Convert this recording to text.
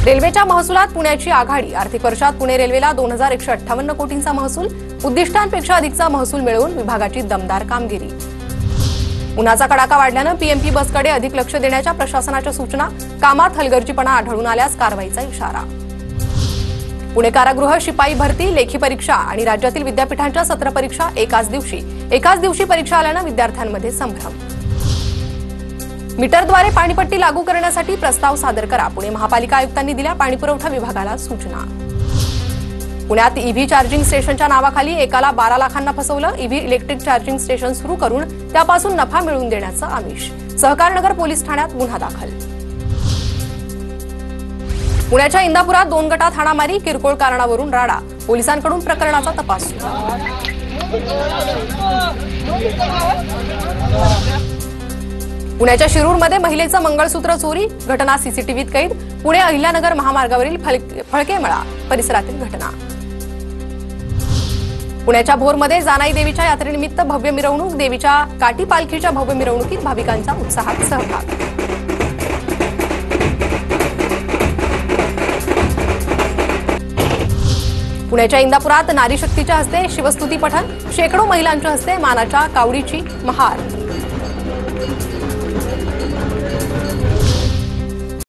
रेल्वेच्या महसुलात पुण्याची आघाडी। आर्थिक वर्षात पुणे रेल्वेला 2158 कोटींचा महसूल, उद्दिष्टांपेक्षा अधिकचा महसूल मिळवून विभागाची दमदार कामगिरी। उन्हाचा कडाका वाढल्याने पीएमपी बसकडे अधिक लक्ष देण्याच्या प्रशासनाच्या सूचना। कामात हलगर्जीपणा आढळून आल्यास कारवाईचा इशारा। पुणे कारागृह शिपाई भरती, लेखी परीक्षा आणि राज्यातील विद्यापीठांच्या सत्र परीक्षा एकाच दिवशी परीक्षा आल्याने विद्यार्थ्यांमध्ये संभ्रम। मीटरद्वारे पाणीपट्टी लागू करण्यासाठी प्रस्ताव सादर करा। पुणे महापालिका आयुक्तांनी दिल्या पाणीपुरवठा विभागाला सूचना। पुण्यात ईव्ही चार्जिंग स्टेशनच्या नावाखाली एकाला 12 लाखांना फसवलं। ईव्ही इलेक्ट्रिक चार्जिंग स्टेशन सुरू करून त्यापासून नफा मिळवून देण्याचं आमिष। सहकारनगर पोलीस ठाण्यात गुन्हा दाखल। पुण्याच्या इंदापुरात 2 गटात हाणामारी, किरकोळ कारणावरून राडा। पोलिसांकडून प्रकरणाचा तपास सुरू। पुण्याच्या शिरूरमध्ये महिलेचं मंगळसूत्र चोरी, घटना सीसीटीव्हीत कैद। पुणे अहिल्यानगर महामार्गावरील फळकेमळा परिसरातील घटना। पुण्याच्या भोरमध्ये जानाई देवीच्या यात्रेनिमित्त भव्य मिरवणूक, देवीच्या काठी पालखीच्या भव्य मिरवणुकीत भाविकांचा उत्साहात सहभाग। पुण्याच्या इंदापुरात नारी शक्तीच्या हस्ते शिवस्तुती पठण, शेकडो महिलांच्या हस्ते मानाच्या कावडीची महाआरती।